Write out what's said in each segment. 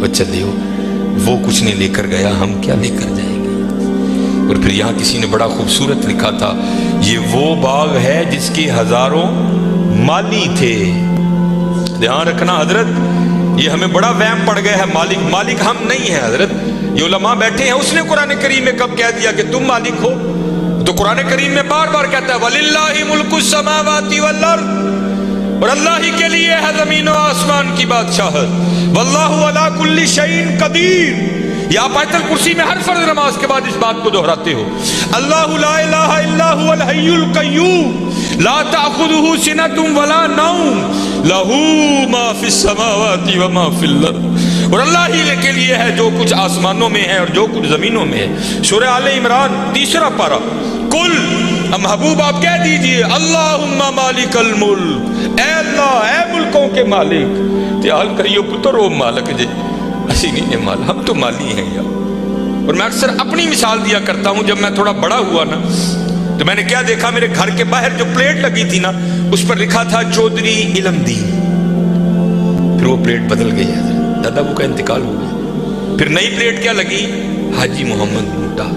وہ چلے ہو، وہ کچھ نہیں لے کر گیا، ہم کیا لے کر جائیں گے؟ اور پھر یہاں کسی نے بڑا خوبصورت لکھا تھا، یہ وہ باغ ہے جس کے ہزاروں مالی تھے۔ دھیان رکھنا حضرت، یہ ہمیں بڑا وہم پڑ گیا ہے، مالک ہم نہیں ہیں حضرت۔ یہ علماء بیٹھے ہیں، اس نے قرآن کریم میں کب کہہ دیا کہ تم مالک ہو؟ تو قرآن کریم میں بار بار کہتا ہے وَلِلَّهِ مُلْكُ السَّمَاوَاتِ وَالْأَرْضِ، اور اللہ ہی کے لیے ہے زمین و آسمان کی بادشاہت۔ وَاللَّهُ عَلَىٰ كُلِّ شَيْءٍ قَدِيرٌ، یہ آپ آیت الکرسی میں ہر فرض نماز کے بعد اس بات کو دہراتے ہو۔ اللہ لا الہ الا هو الحی القیوم لا تأخذه سنة ولا نوم لہ ما فی السماوات وما فی الارض، اور اللہ ہی کے لیے ہے جو کچھ آسمانوں میں ہے اور جو کچھ زمینوں میں ہے۔ سورہ آل عمران 3 پارہ، کل محبوب آپ کہہ دیجئے اللہم مالک الملک، اے اللہ اے ملکوں کے مالک۔ تیال کریو پتر او مالک جے، اسی نہیں ہے مال، ہم تو مالی ہیں یار۔ اور میں اکثر اپنی مثال دیا کرتا ہوں، جب میں تھوڑا بڑا ہوا نا تو میں نے کیا دیکھا، میرے گھر کے باہر جو پلیٹ لگی تھی نا اس پر لکھا تھا چودھری علم دین، پھر وہ پلیٹ بدل گئی ہے، دادا وہ کا انتقال ہو گیا، پھر نئی پلیٹ کیا لگی، حاجی محمد موٹا۔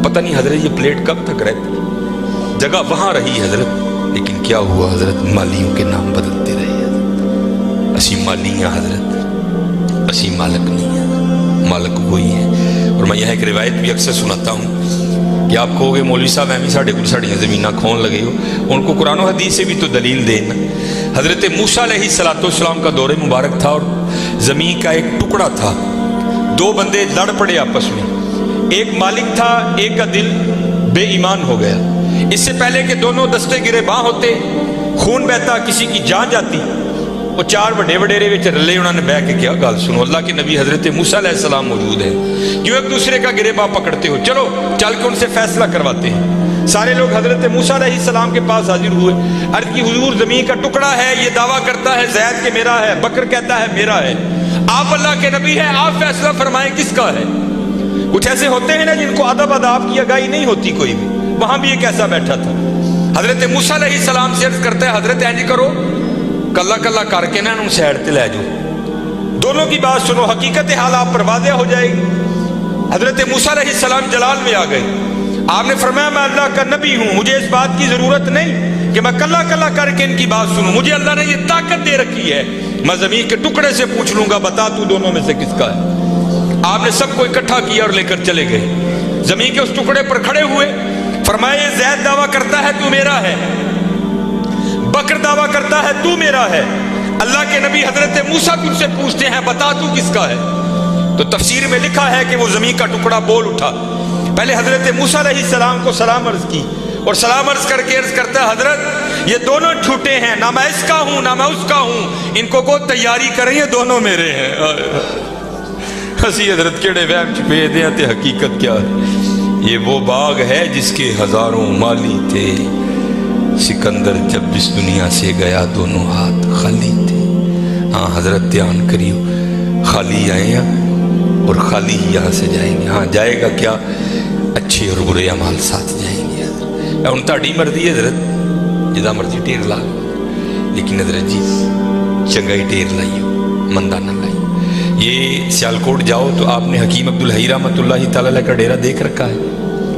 پتہ نہیں حضرت یہ پلیٹ کب تک رہتی، جگہ وہاں رہی حضرت، لیکن کیا ہوا حضرت، مالیوں کے نام بدلتے رہے حضرت۔ اسی مالی ہیں حضرت، اسی مالک نہیں ہیں، مالک وہی ہیں۔ اور میں یہاں ایک روایت بھی اکثر سناتا ہوں کہ آپ کہو گے مولوی صاحب ایویں ساڑھے کو ساڑیاں زمیناں کھون لگے ہو، ان کو قرآن و حدیث سے بھی تو دلیل دینا۔ حضرت موسیٰ علیہ السلام کا دور مبارک تھا اور زمین کا ایک ٹکڑا تھا، 2 بندے لڑ پڑے آپس میں، ایک مالک تھا، ایک کا دل بے ایمان ہو گیا۔ اس سے پہلے کہ دونوں دستے گرے باں ہوتے، خون بہتا، کسی کی جان جاتی، وہ 4 بڑے وڈیرے وچ رلے، انہوں نے بیٹھ کے کیا گل سنو، اللہ کے نبی حضرت موسیٰ علیہ السلام موجود ہیں، کیوں ایک دوسرے کا گرے باں پکڑتے ہو، چلو چل کے ان سے فیصلہ کرواتے ہیں۔ سارے لوگ حضرت موسیٰ علیہ السلام کے پاس حاضر ہوئے، عرض کی حضور زمین کا ٹکڑا ہے، یہ دعویٰ کرتا ہے زید کہ میرا ہے، بکر کہتا ہے میرا ہے، آپ اللہ کے نبی ہیں، آپ فیصلہ فرمائیں کس کا ہے۔ کچھ ایسے ہوتے ہیں نا جن کو ادب اداب کی آگاہی نہیں ہوتی کوئی بھی، وہاں بھی ایک ایسا بیٹھا تھا۔ حضرت موسیٰ علیہ السلام سے عرض کرتا ہے حضرت اینج کرو، کلا کلا کر کے نا انہوں سیڑ تے لے جاؤ، دونوں کی بات سنو، حقیقت حال آپ پر واضح ہو جائے گی۔ حضرت موسیٰ علیہ السلام جلال میں آ گئے، آپ نے فرمایا میں اللہ کا نبی ہوں، مجھے اس بات کی ضرورت نہیں کہ میں کلا کلا کر کے ان کی بات سنوں، مجھے اللہ نے یہ طاقت دے رکھی ہے، میں زمین کے ٹکڑے سے پوچھ لوں گا بتا تو دونوں میں سے کس کا ہے۔ آپ نے سب کو اکٹھا کیا اور لے کر چلے گئے، زمین کے اس ٹکڑے پر کھڑے ہوئے، فرمایا یہ زید دعویٰ کرتا ہے تو میرا ہے، بکر دعویٰ کرتا ہے تو میرا ہے، اللہ کے نبی حضرت موسیٰ تجھ سے پوچھتے ہیں بتا تو کس کا ہے۔ تو تفسیر میں لکھا ہے کہ وہ زمین کا ٹکڑا بول اٹھا، پہلے حضرت موسیٰ علیہ السلام کو سلام عرض کی، اور سلام عرض کر کے عرض کرتا ہے حضرت یہ دونوں جھوٹے ہیں، نہ میں اس کا ہوں نہ میں اس کا ہوں، ان کو تیاری کریں، یہ دونوں میرے ہیں۔ ہسی حضرت کیڑے وہم چھپے دیں تے حقیقت کیا ہے، یہ وہ باغ ہے جس کے ہزاروں مالی تھے، سکندر جب اس دنیا سے گیا دونوں ہاتھ خالی تھے۔ ہاں حضرت دھیان کریو، خالی آئے ہیں اور خالی ہی یہاں سے جائیں گے۔ ہاں جائے گا کیا، اچھے اور برے اعمال ساتھ جائیں گے حضرت۔ ان تاڑی مرضی ہے حضرت، جدا مرضی ٹیر لا، لیکن حضرت جی چنگائی ٹیر لائیو، مندہ نہ لائیو۔ یہ سیالکوٹ جاؤ تو آپ نے حکیم عبدالحی رحمۃ اللہ تعالیٰ کا ڈیرہ دیکھ رکھا ہے،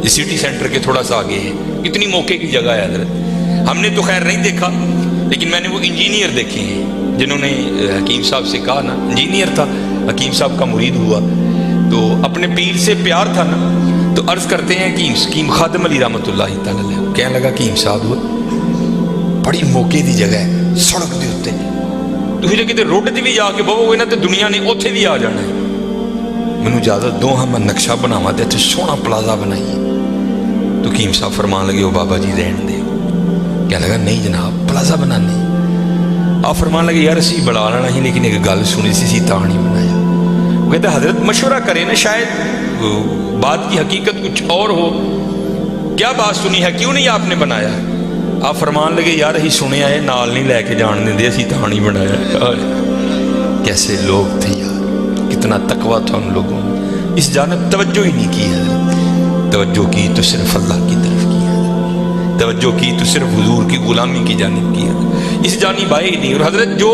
یہ سٹی سینٹر کے تھوڑا سا آگے ہے، کتنی موقع کی جگہ ہے حضرت۔ ہم نے تو خیر نہیں دیکھا، لیکن میں نے وہ انجینئر دیکھے ہیں جنہوں نے حکیم صاحب سے کہا نا، انجینئر تھا، حکیم صاحب کا مرید ہوا تو اپنے پیر سے پیار تھا نا، تو عرض کرتے ہیں کہ حکیم خادم علی رحمۃ اللہ تعالیٰ علیہ کہنے لگا کہ حکیم صاحب بڑی موقع دی جگہ ہے، سڑک دے اتنے تھی جی کتے روڈ تے بھی جا کے بہو گے نا تو دنیا نے اوتھے بھی آ جانا ہے، مینوں اجازت دو ہاں میں نقشہ بناواں تے سونا پلازا بنائیے۔ تو حکیم صاحب فرمان لگے وہ بابا جی رہن دے، کہنے لگا نہیں جناب پلازا بنانے، آپ فرمان لگے یار اسی بڑا لینا ہی، لیکن ایک گل سنی سی تاں نہیں بنایا۔ وہ کہتے حضرت مشورہ کریں نا، شاید بات کی حقیقت کچھ اور ہو، کیا بات سنی ہے کیوں نہیں آپ نے بنایا؟ آپ فرمان لگے یار ہی سنیا ہے نال نہیں لے کے جان دیں دے، اسی تاں نہیں بنایا۔ کیسے لوگ تھے یار، کتنا تقویٰ تھا ان لوگوں میں، اس جانب توجہ ہی نہیں کی حضرت، توجہ کی تو صرف اللہ کی طرف کی، توجہ کی تو صرف حضور کی غلامی کی جانب کی ہے۔ इस जानिब आए ही नहीं। और हजरत जो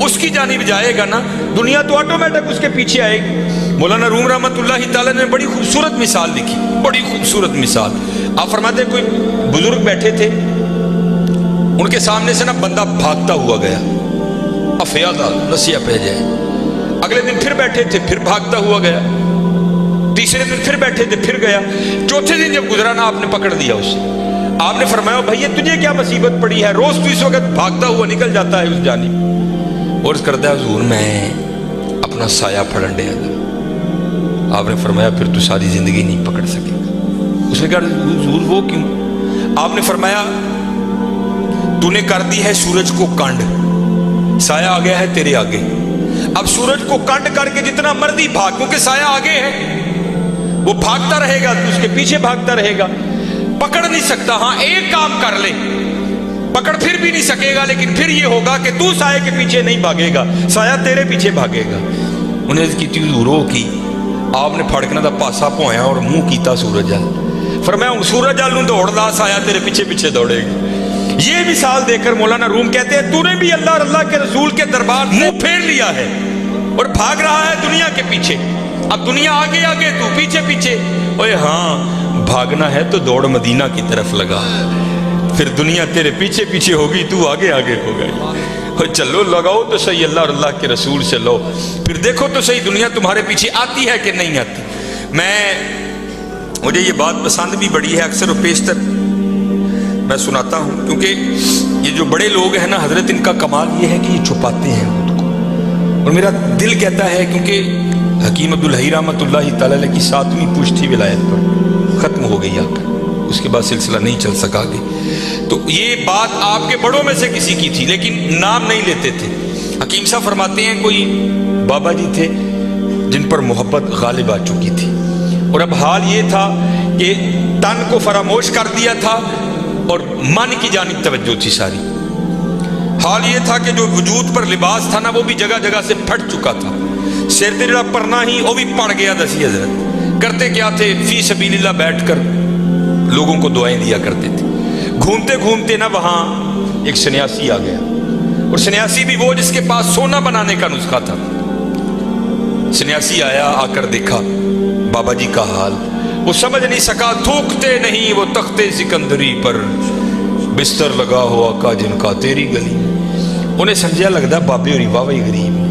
उसकी जानिब जाएगा ना, दुनिया तो ऑटोमेटिक उसके पीछे आएगी। मौलाना रूम रहमतुल्लाहि तआला ने बड़ी खूबसूरत मिसाल लिखी, बड़ी खूबसूरत मिसाल। आप फरमाते कोई बुजुर्ग बैठे थे, उनके सामने से ना बंदा भागता हुआ गया, अफयादा नसिया पे जाए। अगले दिन फिर बैठे थे, फिर भागता हुआ गया। तीसरे दिन फिर बैठे थे, फिर गया। चौथे दिन जब गुजरा ना, आपने पकड़ लिया उसे। आपने फरमाया भैया तुझे क्या मुसीबत पड़ी है, रोज तू इस वक्त भागता हुआ निकल जाता है उस जानिब। और करता है हुजूर मैं अपना साया फड़न डे। आपने फरमाया फिर तू सारी जिंदगी नहीं पकड़ सकेगा। उसने कहा हुजूर वो क्यों? आपने फरमाया तूने कर दी है सूरज को कांड, साया आ गया है तेरे आगे। अब सूरज को कांड करके जितना मर्जी भाग, क्योंकि साया आगे है, वो भागता रहेगा, तू उसके पीछे भागता रहेगा, पकड़ नहीं सकता। हाँ एक काम कर ले, पकड़ फिर भी नहीं सकेगा, लेकिन फिर ये होगा कि तू साये के पीछे नहीं भागेगा, साया तेरे पीछे भागेगा। उन्हें की रो की आपने फड़कना का पासा पोया और मुंह कीता सूरज अल। फरमाया सूरज अल नूं दौड़ ला, साया तेरे पीछे पीछे दौड़ेगी। ये मिसाल देकर मौलाना रूम कहते हैं तूने भी अल्लाह और अल्लाह के रसूल के दरबार मुंह फेर लिया है और भाग रहा है दुनिया के पीछे। अब दुनिया आगे आगे, तू पीछे पीछे। ओए हाँ, भागना है तो दौड़ मदीना की तरफ लगा, फिर दुनिया तेरे पीछे पीछे होगी, तू आगे आगे हो गई। चलो लगाओ तो सही अल्लाह और अल्लाह के रसूल से लो, फिर देखो तो सही दुनिया तुम्हारे पीछे आती है कि नहीं आती। मुझे ये बात पसंद भी बड़ी है, अक्सर और पेशतर मैं सुनाता हूँ, क्योंकि ये जो बड़े लोग हैं ना हजरत, इनका कमाल ये है कि ये छुपाते हैं खुद को। और मेरा दिल कहता है, क्योंकि हकीम अब्दुल हई रहमतुल्लाहि तआला अलैह की 7वीं पुश्त विलायत पर ख़त्म हो गई आकर, उसके बाद सिलसिला नहीं चल सका आगे। तो ये बात आपके बड़ों में से किसी की थी, लेकिन नाम नहीं लेते थे। हकीम साहब फरमाते हैं कोई बाबा जी थे जिन पर मोहब्बत गालिब आ चुकी थी, और अब हाल ये था कि तन को फरामोश कर दिया था और मन की जानिब तवज्जो थी सारी। हाल ये था कि जो वजूद पर लिबास था ना, वो भी जगह जगह से फट चुका था। सिर ते जड़ा परना ही वो भी पड़ गया। दसी हजरत करते क्या थे, फी सबीलिल्लाह बैठकर लोगों को दुआएं दिया करते थे। घूमते घूमते ना वहां एक सन्यासी आ गया, और सन्यासी भी वो जिसके पास सोना बनाने का नुस्खा था। सन्यासी आया, आकर देखा बाबा जी का हाल, वो समझ नहीं सका, थूकते नहीं वो तख्ते सिकंदरी पर, बिस्तर लगा हो आका जिनका तेरी गली। उन्हें समझा लगता बाबे होरी वाह ही गरीब।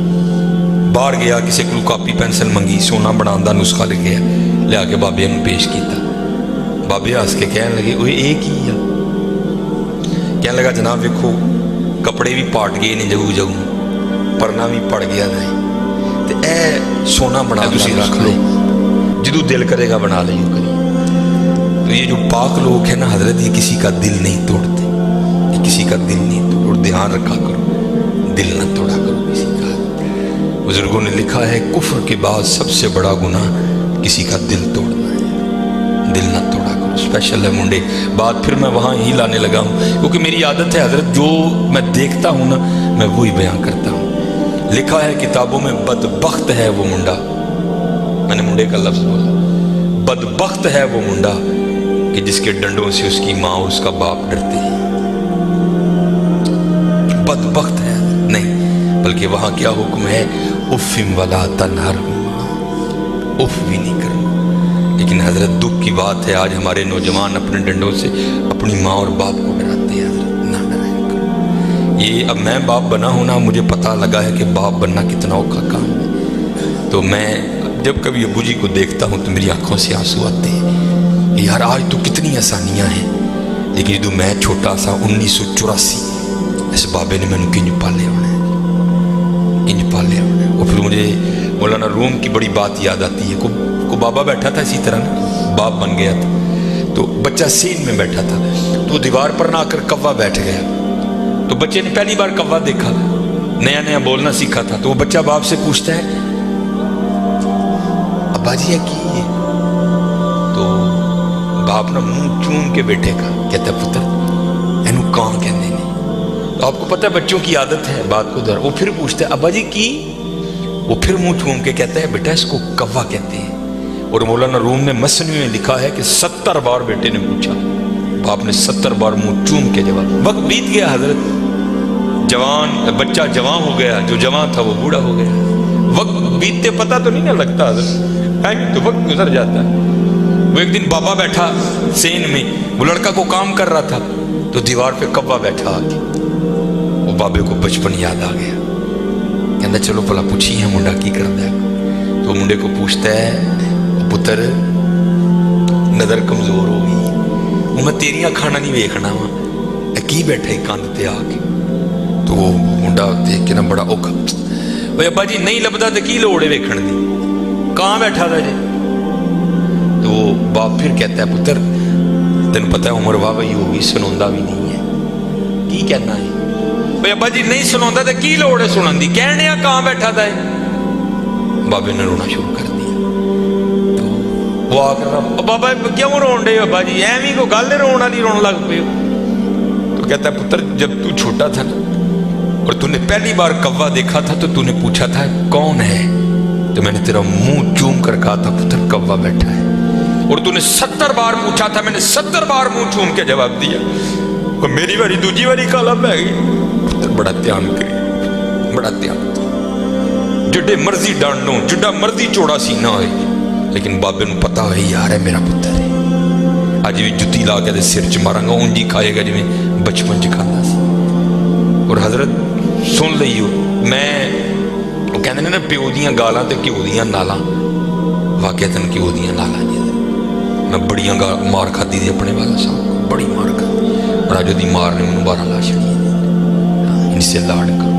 बाहर गया, किसी को कापी पेंसिल मंगी, सोना बनाने का नुस्खा लिख गया, लिया के बाबे नूं पेश किया। बाबे हस के कहने लगे ओए ये की आ? कहने लगा जनाब वेखो कपड़े भी पाट गए ने जगू जगू, परना भी पड़ गया है, ते ए सोना बना तुसीं रख लो, जदों दिल करेगा बना लियो करी। तो ये जो पाक लोग हैं ना हजरत, ये किसी का दिल नहीं तोड़ते, ये किसी का दिल नहीं तोड़। ध्यान रखा करो, दिल न तोड़ा करो किसी का। बुजुर्गों ने लिखा है कुफ्र के बाद सबसे बड़ा गुनाह किसी का दिल तोड़ना है, दिल न तोड़ा करो। स्पेशल है मुंडे, बात फिर मैं वहाँ ही लाने लगा हूँ, क्योंकि मेरी आदत है हजरत, जो मैं देखता हूँ ना मैं वही बयां करता हूँ। लिखा है किताबों में बदबख्त है वो मुंडा, मैंने मुंडे का लफ्ज बोला, बदबख्त है वो मुंडा कि जिसके डंडों से उसकी माँ उसका बाप डरते हैं। बदबख्त है नहीं, बल्कि वहां क्या हुक्म है, उफ़िम वला तनहर, उफ भी नहीं करना। लेकिन हजरत दुख की बात है, आज हमारे नौजवान अपने डंडों से अपनी माँ और बाप को डराते हैं। हजरत ना डराया करो। ये अब मैं बाप बना हूं ना, मुझे पता लगा है कि बाप बनना कितना औखा काम है। तो मैं जब कभी अबू जी को देखता हूँ तो मेरी आंखों से आंसू आते हैं, यार आज तो कितनी आसानियां हैं, लेकिन जो मैं छोटा सा 1984 इस बाबे ने मैंने किंज पाले होना है, किंज पाले होना है। और फिर मुझे मौलाना रूम की बड़ी बात याद आती है। को बाबा बैठा था इसी तरह ना, बाप बन गया था, तो बच्चा सीन में बैठा था, तो दीवार पर ना आकर कौवा बैठ गया। तो बच्चे ने पहली बार कौवा देखा, नया नया बोलना सीखा था। तो वो बच्चा बाप से पूछता है अब्बा जी की है? तो बाप ना मुंह चूम के बेटे का कहता पुत्र एनू कौन कहते हैं। तो आपको पता है बच्चों की आदत है बात को दर। वो फिर पूछता है अब्बा जी की? वो फिर मुंह चूम के कहता है बेटा इसको कौवा कहते हैं। और मौलाना रूम ने मसनवी में लिखा है कि 70 बार बेटे ने पूछा, बाप ने 70 बार मुंह चूम के जवाब। वक्त बीत गया हजरत, जवान बच्चा जवान हो गया, जो जवान था वो बूढ़ा हो गया। वक्त बीतते पता तो नहीं ना लगता, तो वक्त गुजर जाता है। वो एक दिन बाबा बैठा सेन में, वो लड़का को काम कर रहा था, तो दीवार पे कौवा बैठा आके, वो बाबे को बचपन याद आ गया। कहता चलो भला पूछी है मुंडा की करता है। तो मुंडे को पूछता है पुत्र नज़र कमज़ोर हो गई, वो मैं तेरिया खाना नहीं वेखना वा, की बैठे कंध ते आके। तो वो मुंडा देख के ना बड़ा औखा, भाई अब्बा जी नहीं लभदा तो की लोड़ है वेखण दी, कहाँ बैठा था जी। तो वो बाप फिर कहता है पुत्र तेन पता है उम्र वाह ही होगी, सुनांदा भी नहीं है, की कहना है। भाई अब्बा जी नहीं सुनांदा तो की लोड़ है सुनन दी, कहने कहाँ बैठा था। बाबे ने रोना शुरू कर दिया। तो वो आकर बाबा क्यों रोन डे अब्बा जी, एवं को गल रोन वाली रोन लग पे। तो कहता है पुत्र जब तू छोटा था ना और तूने पहली बार कौवा देखा था तो तूने पूछा था कौन है, तो मैंने तेरा मुंह चूम कर कहा था पुत्र कौवा बैठा है। और तूने 70 बार पूछा था, मैंने 70 बार मुंह चूम के जवाब दिया, और मेरी बारी दूजी बारी काला पै गई। पुत्र बड़ा ध्यान करी, बड़ा ध्यान, जिड्डे मर्जी डंड हो, जिड्डा मर्जी चौड़ा सीना होए, लेकिन बाबे नूं पता हो यार है मेरा पुत्र है। अज भी जुत्ती ला के सिर च मारांगा, उंज ही खाएगा जिवें बचपन च खाता सी। और हजरत सुन लईओ, मैं वो कहते हैं ना प्यो दियां गालां ते घ्यो दियां नालां, वाकईतन घ्यो दियां नालां जी। मैं बड़ियां मार खाधी थी अपने वाला साहब, बड़ी मार खाधी, और अज ओहदी मार ने मैनूं 12 ला छड़ी, इनसे लाड़ कर